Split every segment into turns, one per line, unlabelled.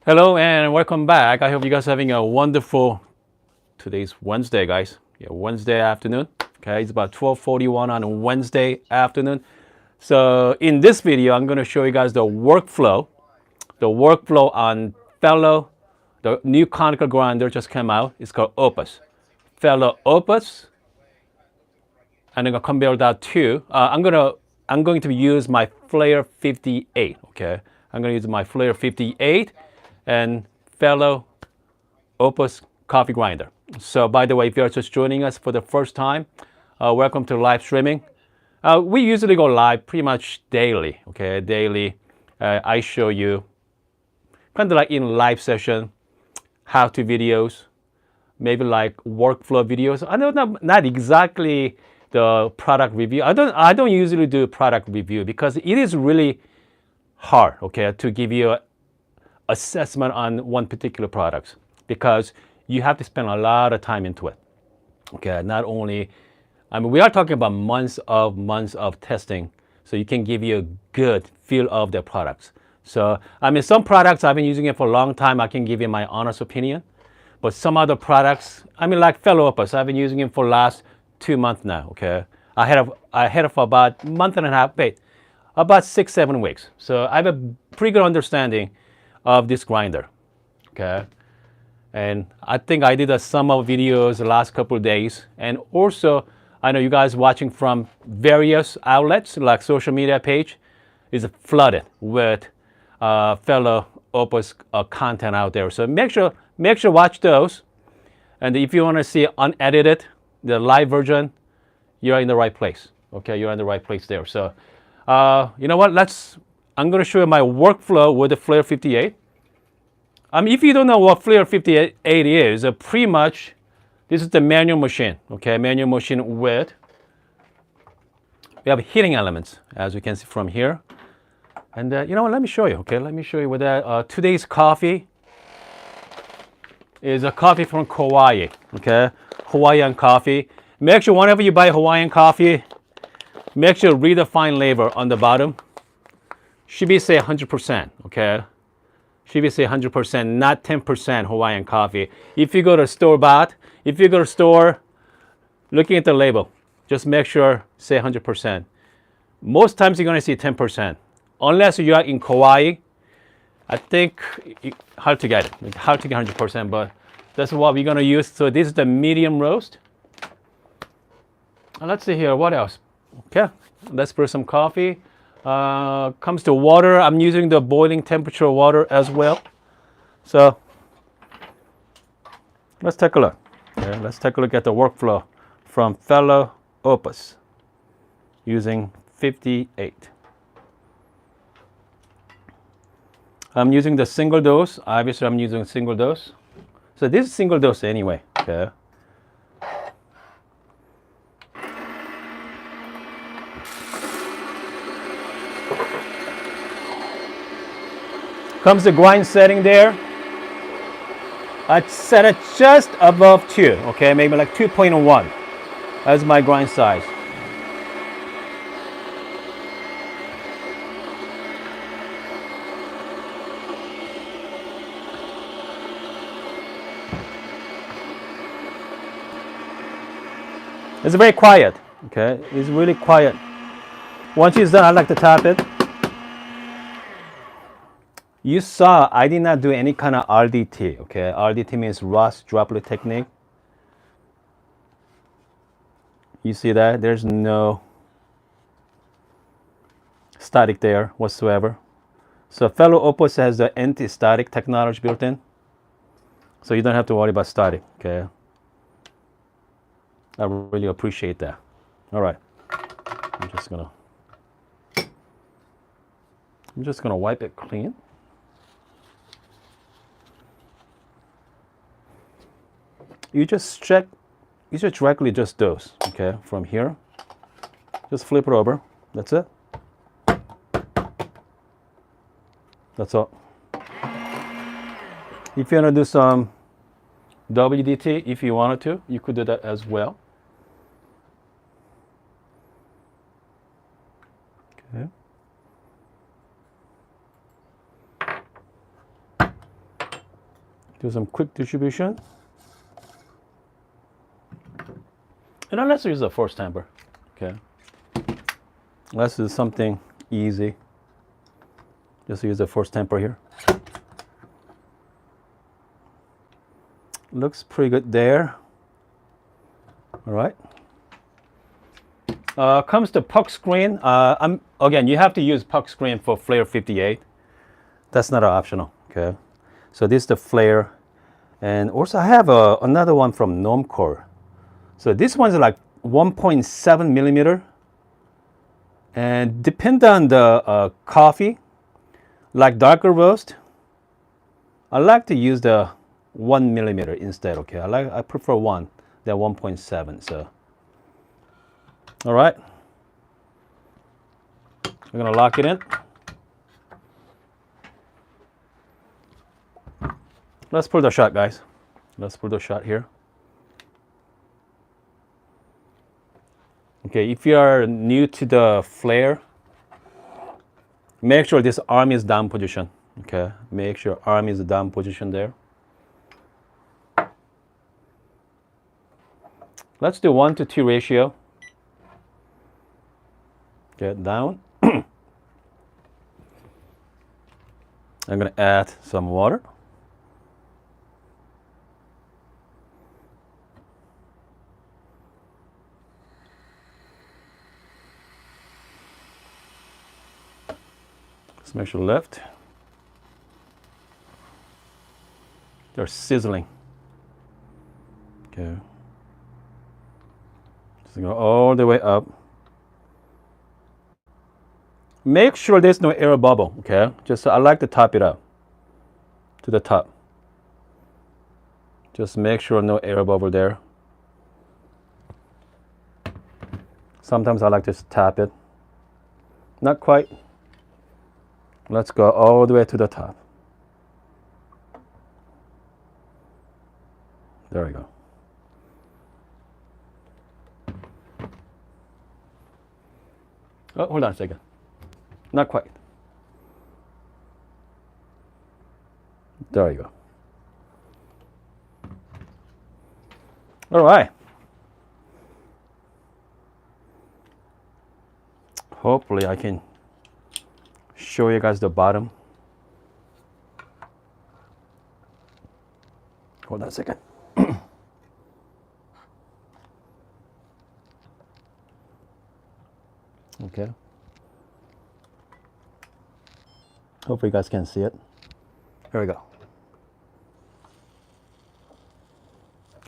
Hello and welcome back. I hope you guys are having a wonderful, today's Wednesday, guys. Yeah, Wednesday afternoon. Okay, it's about 12:41 on a Wednesday afternoon. So in this video, I'm going to show you guys the workflow on Fellow, the new conical grinder just came out. It's called Opus. Fellow Opus, and I'm going to compare that to, I'm going to use my Flair58, okay? I'm going to use my Flair58 and Fellow Opus coffee grinder. So by the way, if you're just joining us for the first time, welcome to live streaming. We usually go live pretty much daily, okay? Daily, I show you kind of like in live session, how-to videos, maybe like workflow videos. I know not exactly the product review. I don't usually do product review because it is really hard, okay, to give you an assessment on one particular product because you have to spend a lot of time into it. Okay, not only, I mean, we are talking about months of testing, so you can give you a good feel of the products. So, I mean, some products I've been using it for a long time. I can give you my honest opinion, but some other products, I mean, like Fellow Opus, I've been using it for the last 2 months now. Okay, I had it for about a month and a half, about 6-7 weeks. So I have a pretty good understanding of this grinder. Okay. And I think I did a sum of videos the last couple of days. And also, I know you guys watching from various outlets like social media page is flooded with fellow Opus content out there. So make sure watch those. And if you want to see unedited, the live version, you're in the right place. Okay, you're in the right place there. So you know what? I'm going to show you my workflow with the Flair58. If you don't know what Flair58 is, pretty much this is the manual machine. Okay, manual machine with, we have heating elements, as you can see from here. And you know what? Let me show you. Okay, let me show you with that. Today's coffee is a coffee from Kauai. Okay, Hawaiian coffee. Make sure whenever you buy Hawaiian coffee, make sure read the fine label on the bottom. Should be say 100%. Okay. Should be say 100%, not 10% Hawaiian coffee. If you go to store, looking at the label, just make sure say 100%. Most times you're going to see 10%. Unless you are in Kauai, I think hard to get 100%, but that's what we're going to use. So this is the medium roast. And let's see here, what else? Okay, let's brew some coffee. Comes to water, I'm using the boiling temperature water as well. So let's take a look. Okay, let's take a look at the workflow from Fellow Opus using 58. I'm using the single dose. Obviously, I'm using single dose. So this is single dose anyway. Okay. Comes the grind setting there. I set it just above 2, okay, maybe like 2.1 as my grind size. It's very quiet, okay, it's really quiet. Once it's done, I like to tap it. You saw I did not do any kind of RDT, okay? RDT means Ross droplet technique. You see that? There's no static there whatsoever. So Fellow Opus has the anti-static technology built in. So you don't have to worry about static, okay? I really appreciate that. All right. I'm just gonna wipe it clean. You just directly just dose, okay, from here. Just flip it over. That's it. That's all. If you want to do some WDT, if you wanted to, you could do that as well. Okay. Do some quick distribution. And then let's use a force tamper. Okay. Let's do something easy. Just use a force tamper here. Looks pretty good there. All right. Comes to puck screen. Again, you have to use puck screen for Flair58. That's not optional. Okay. So this is the Flair, and also I have another one from Conical. So this one's like 1.7 millimeter, and depend on the coffee. Like darker roast, I like to use the 1 millimeter instead. Okay, I prefer 1 than 1.7. So, all right, we're gonna lock it in. Let's pull the shot, guys. Let's pull the shot here. Okay, if you are new to the Flair, make sure this arm is down position. Okay, make sure arm is down position there. Let's do 1-to-2 ratio. Get down. I'm gonna add some water. Let's make sure left. They're sizzling. Okay. Just go all the way up. Make sure there's no air bubble, okay? Just I like to top it up to the top. Just make sure no air bubble there. Sometimes I like to tap it. Not quite. Let's go all the way to the top. There we go. Oh, hold on a second. Not quite. There you go. All right. Hopefully I can show you guys the bottom. Hold on a second. Okay. Hopefully you guys can see it. Here we go.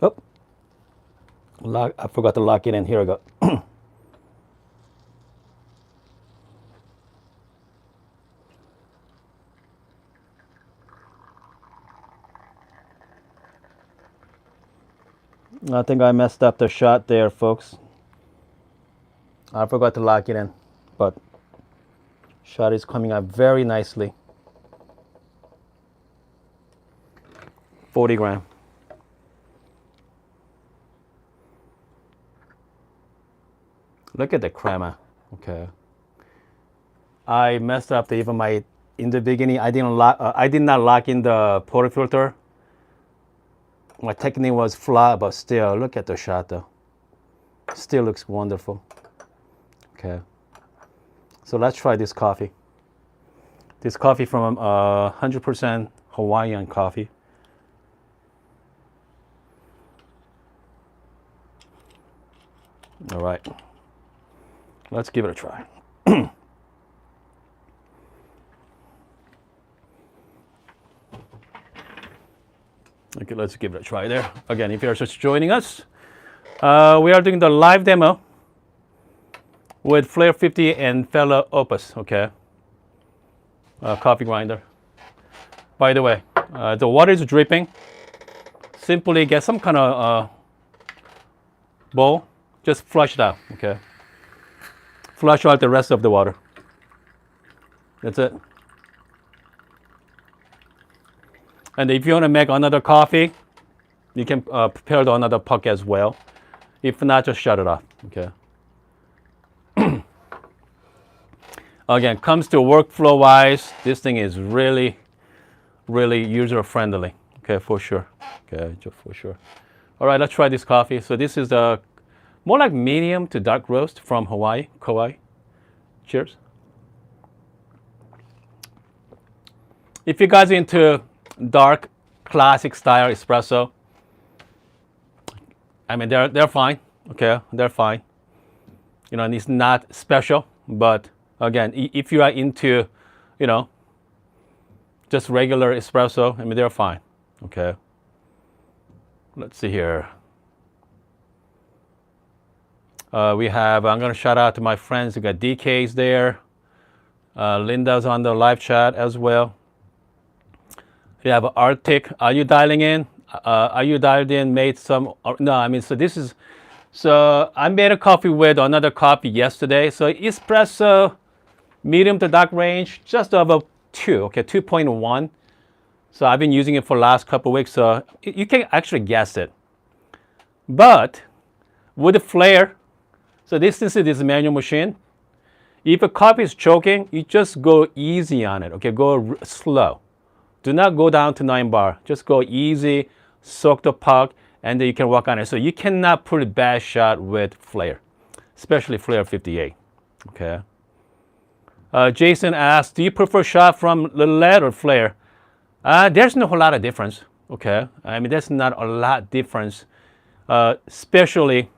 Oh, I forgot to lock it in. Here we go. I think I messed up the shot there, folks. I forgot to lock it in, but shot is coming out very nicely. 40 gram. Look at the crema. Okay. I messed up even in the beginning. I did not lock in the portafilter. My technique was flawed, but still, look at the shot though. Still looks wonderful. Okay. So let's try this coffee. This coffee from 100% Hawaiian coffee. All right. Let's give it a try. Okay, let's give it a try there. Again, if you're just joining us, we are doing the live demo with Flair58 and fellow Opus, okay? Coffee grinder. By the way, the water is dripping. Simply get some kind of bowl, just flush it out, okay? Flush out the rest of the water. That's it. And if you want to make another coffee, you can prepare another puck as well. If not, just shut it off, okay? Again, comes to workflow wise, this thing is really, really user friendly, Okay, for sure. Okay, just for sure. All right, let's try this coffee. So this is more like medium to dark roast from Hawaii, Kauai. Cheers. If you guys are into dark, classic style espresso, I mean they're fine. Okay, they're fine. You know, and it's not special, but again, if you are into, you know, just regular espresso, I mean they're fine. Okay. Let's see here. We have, I'm going to shout out to my friends. We got DK's there. Linda's on the live chat as well. We have Arctic. Are you dialing in? Are you dialed in? Made some? No, I mean, so I made a coffee with another coffee yesterday. So espresso, medium to dark range, just over 2, okay, 2.1. So I've been using it for the last couple of weeks, so you can actually guess it. But with the Flair, so this is a manual machine. If a coffee is choking, you just go easy on it, okay? Go slow. Do not go down to 9 bar. Just go easy, soak the puck, and then you can work on it. So you cannot put a bad shot with Flair, especially Flair58, okay? Jason asked, do you prefer shot from Lillet or Flair? There's no whole lot of difference, okay? I mean, there's not a lot difference, especially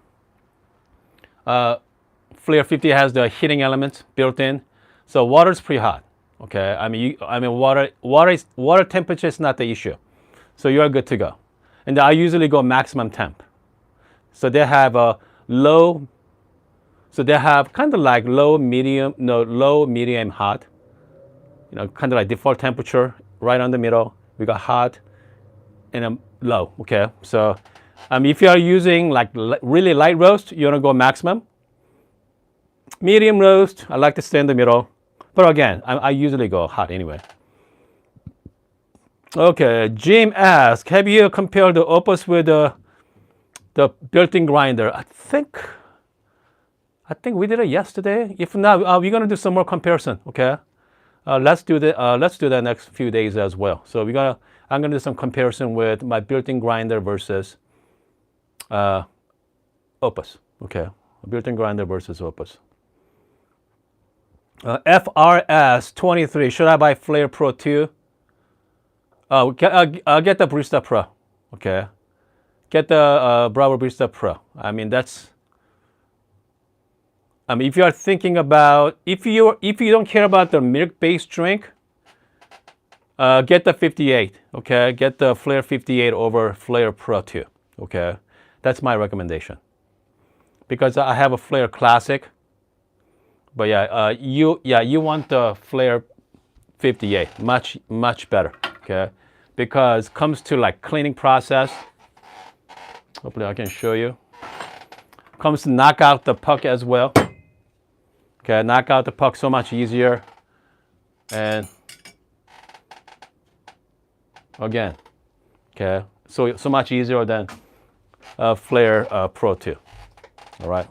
Flair50 has the heating elements built in, so water's pretty hot, okay? I mean, water temperature is not the issue, so you're good to go. And I usually go maximum temp. So they have a low, so they have kind of like low, medium, hot, you know, kind of like default temperature. Right on the middle, we got hot and a low, okay? So if you are using like really light roast, you wanna go maximum. Medium roast, I like to stay in the middle. But again, I usually go hot anyway. Okay, Jim asks, have you compared the Opus with the built-in grinder? I think we did it yesterday. If not, we're gonna do some more comparison, okay? Let's do that next few days as well. So I'm gonna do some comparison with my built-in grinder versus Opus. Okay, built-in grinder versus Opus. FRS23. Should I buy Flair Pro 2? Get the Barista Pro. Okay, get the Bravo Barista Pro. I mean if you are thinking about, if you don't care about the milk-based drink, get the 58, okay? Get the Flair 58 over Flair Pro 2, okay? That's my recommendation. Because I have a Flair Classic, but you want the Flair 58, much better, okay? Because comes to like cleaning process, hopefully I can show you. Comes to knock out the puck as well. Okay, knock out the puck so much easier. And again, okay, so much easier than Flair Pro 2. All right.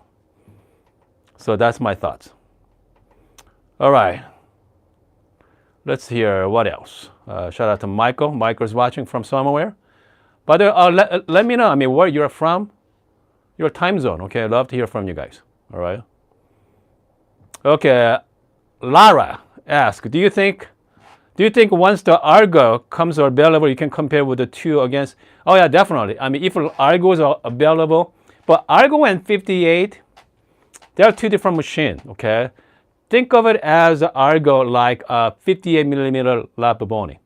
So that's my thoughts. All right. Let's hear what else. Shout out to Michael. Michael's watching from somewhere. But let me know, I mean, where you're from, your time zone. Okay, I'd love to hear from you guys. All right. Okay, Lara asks, do you think once the Argo comes available, you can compare with the 2 against? Oh yeah, definitely. I mean, if Argo is available, but Argo and 58, they are 2 different machines. Okay, think of it as Argo like a 58 millimeter Lapaboni.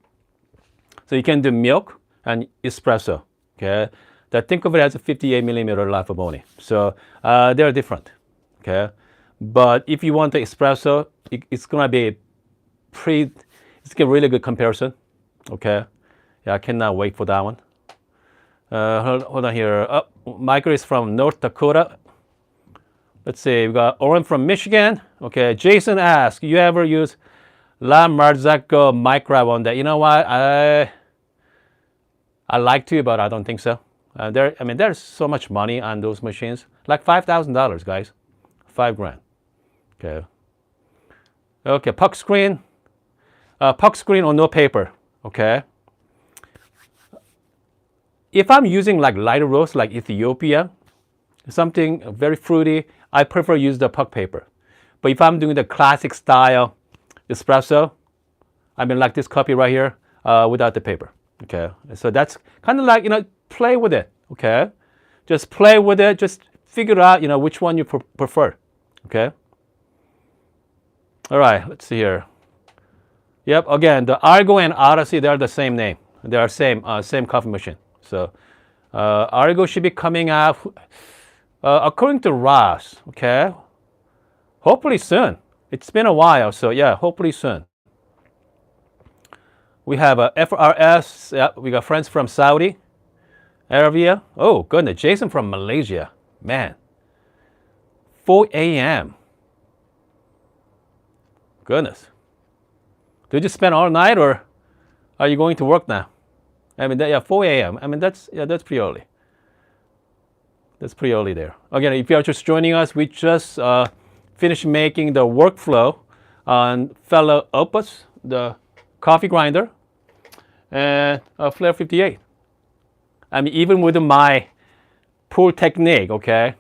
So you can do milk and espresso. Okay, think of it as a 58 millimeter Lapaboni. So they're different. Okay. But if you want the espresso, it's gonna be it's a really good comparison. Okay, yeah, I cannot wait for that one. Hold on here. Michael is from North Dakota. Let's see, we got Oren from Michigan. Okay, Jason asks, you ever use La Marzocco microwave on that? You know what? I like to, but I don't think so. There's so much money on those machines, like $5,000, guys, $5,000. Okay. Okay, puck screen or no paper. Okay. if I'm using like lighter roast like Ethiopia, something very fruity, I prefer use the puck paper. But if I'm doing the classic style espresso, I mean like this copy right here, without the paper. Okay, so that's kind of like, play with it. Okay, just play with it. Just figure out, which one you prefer. Okay. All right, let's see here. Yep, again, the Argo and Odyssey, they're the same name. They are same coffee machine. So Argo should be coming out, according to Ross. Okay, hopefully soon. It's been a while, so yeah, hopefully soon. We have a FRS. Yeah, we got friends from Saudi Arabia. Oh goodness, Jason from Malaysia. Man, 4 a.m. Goodness. Did you spend all night, or are you going to work now? I mean, yeah, 4 a.m. I mean, that's pretty early. That's pretty early there. Again, if you are just joining us, we just finished making the workflow on fellow Opus, the coffee grinder, and Flair58. I mean, even with my poor technique, okay,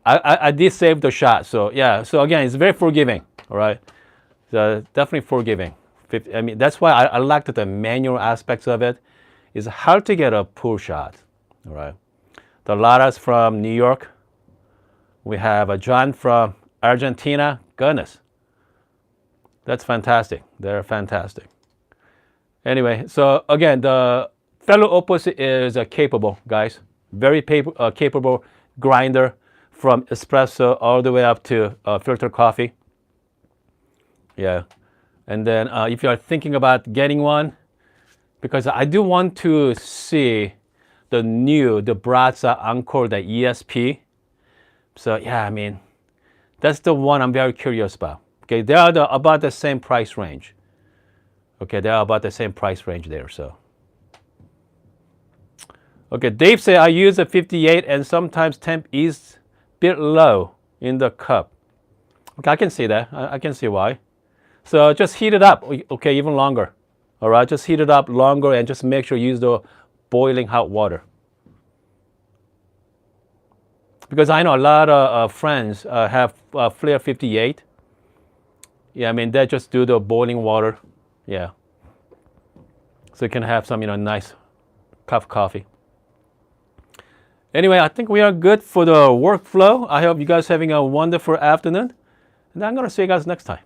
I did save the shot. So yeah, so again, it's very forgiving, all right? So definitely forgiving. I mean, that's why I like the manual aspects of it. Is how to get a pull shot, all right? The Lara's from New York. We have a John from Argentina. Goodness, that's fantastic. They're fantastic. Anyway, so again, the fellow Opus is capable, guys. Very capable grinder from espresso all the way up to filter coffee. Yeah. And then if you are thinking about getting one, because I do want to see the Brazza Encore, the ESP. So yeah, I mean, that's the one I'm very curious about. Okay, they are about the same price range. Okay, they are about the same price range there. So. Okay, Dave said I use a 58 and sometimes temp is a bit low in the cup. Okay, I can see that. I can see why. So just heat it up, okay, even longer. All right, just heat it up longer and just make sure you use the boiling hot water. Because I know a lot of friends have Flair58. Yeah, I mean, they just do the boiling water. Yeah. So you can have some, nice cup of coffee. Anyway, I think we are good for the workflow. I hope you guys having a wonderful afternoon. And I'm going to see you guys next time.